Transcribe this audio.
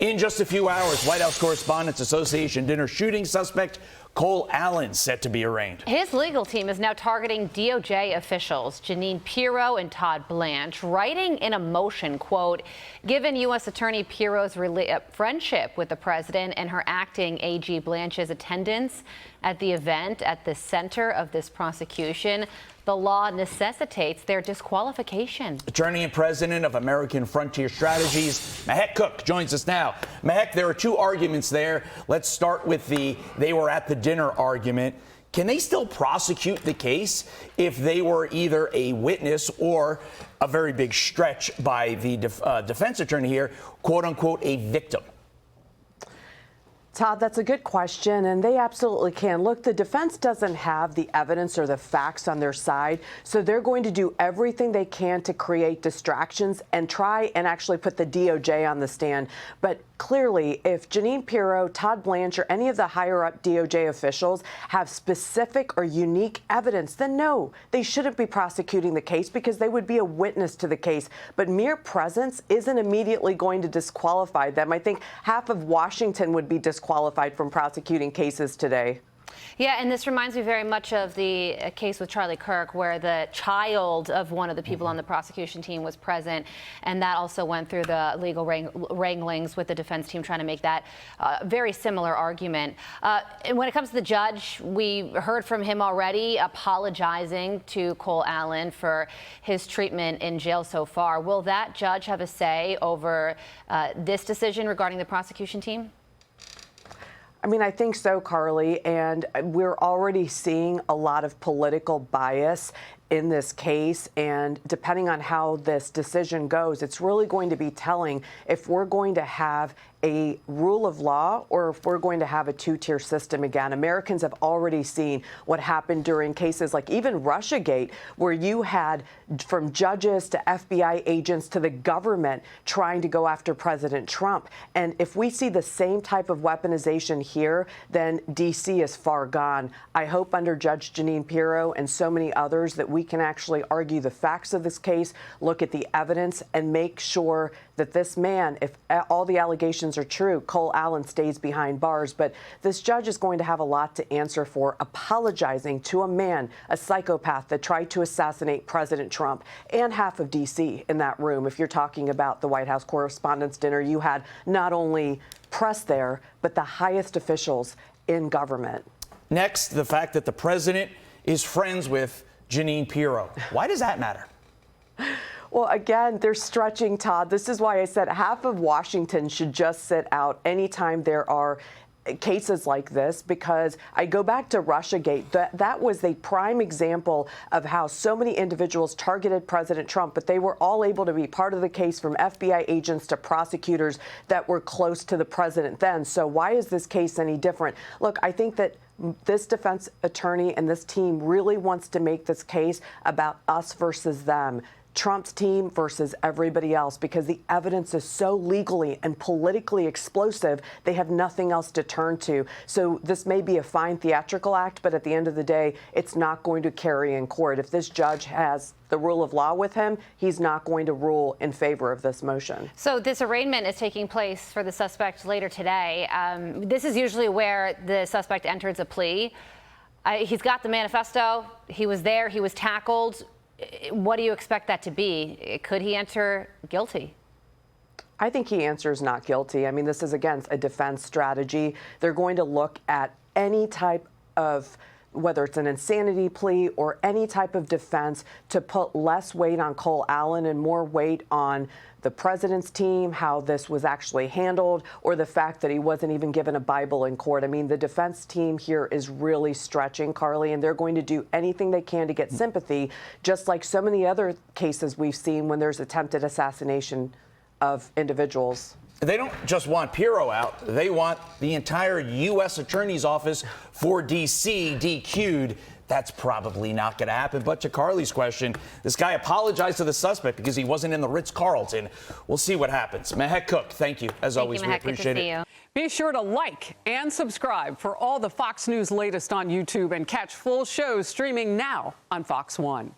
In just a few hours, White House Correspondents Association dinner shooting suspect Cole Allen set to be arraigned. His legal team is now targeting DOJ officials Jeanine Pirro and Todd Blanche, writing in a motion, quote, given U.S. Attorney Pirro's friendship with the president and her acting AG Blanche's attendance at the event at the center of this prosecution, the law necessitates their disqualification. Attorney and president of American Frontier Strategies, Mehek Cooke, joins us now. Mehek, there are two arguments there. Let's start with they were at the dinner argument. Can they still prosecute the case if they were either a witness or, a very big stretch by the defense attorney here, quote unquote, a victim? Todd, that's a good question, and they absolutely can. Look, the defense doesn't have the evidence or the facts on their side, so they're going to do everything they can to create distractions and try and actually put the DOJ on the stand. But clearly, if Jeanine Pirro, Todd Blanche, or any of the higher-up DOJ officials have specific or unique evidence, then no, they shouldn't be prosecuting the case because they would be a witness to the case. But mere presence isn't immediately going to disqualify them. I think half of Washington would be disqualified from prosecuting cases today. Yeah, and this reminds me very much of the case with Charlie Kirk, where the child of one of the people on the prosecution team was present, and that also went through the legal wranglings with the defense team trying to make that very similar argument. And when it comes to the judge, we heard from him already apologizing to Cole Allen for his treatment in jail so far. Will that judge have a say over this decision regarding the prosecution team? I mean, I think so, Carly, and we're already seeing a lot of political bias in this case, and depending on how this decision goes, it's really going to be telling if we're going to have a rule of law or if we're going to have a two-tier system again. Americans have already seen what happened during cases like even Russiagate, where you had from judges to FBI agents to the government trying to go after President Trump. And if we see the same type of weaponization here, then D.C. is far gone. I hope under Judge Jeanine Pirro and so many others that we can actually argue the facts of this case, look at the evidence, and make sure that this man, if all the allegations are true, Cole Allen stays behind bars. But this judge is going to have a lot to answer for, apologizing to a man, a psychopath that tried to assassinate President Trump, and half of D.C. in that room. If you're talking about the White House Correspondents' Dinner, you had not only press there, but the highest officials in government. Next, the fact that the president is friends with Jeanine Pirro. Why does that matter? Well, again, they're stretching, Todd. This is why I said half of Washington should just sit out anytime there are cases like this, because I go back to Russiagate. That was a prime example of how so many individuals targeted President Trump, but they were all able to be part of the case, from FBI agents to prosecutors that were close to the president then. So why is this case any different? Look, I think that this defense attorney and this team really wants to make this case about us versus them, Trump's team versus everybody else, because the evidence is so legally and politically explosive, they have nothing else to turn to. So this may be a fine theatrical act, but at the end of the day, it's not going to carry in court. If this judge has the rule of law with him, he's not going to rule in favor of this motion. So this arraignment is taking place for the suspect later today. This is usually where the suspect enters a plea. He's got the manifesto. He was there. He was tackled. What do you expect that to be? Could he enter guilty? I think he answers not guilty. I mean, this is, again, a defense strategy. They're going to look at any type of, whether it's an insanity plea or any type of defense, to put less weight on Cole Allen and more weight on the president's team, how this was actually handled, or the fact that he wasn't even given a Bible in court. I mean, the defense team here is really stretching, Carly, and they're going to do anything they can to get sympathy, just like so many other cases we've seen when there's attempted assassination of individuals. They don't just want Pirro out. They want the entire U.S. Attorney's Office for D.C. DQ'd. That's probably not going to happen. But to Carly's question, this guy apologized to the suspect because he wasn't in the Ritz-Carlton. We'll see what happens. Mehek Cooke, thank you. As always, we appreciate it. Be sure to like and subscribe for all the Fox News latest on YouTube, and catch full shows streaming now on Fox One.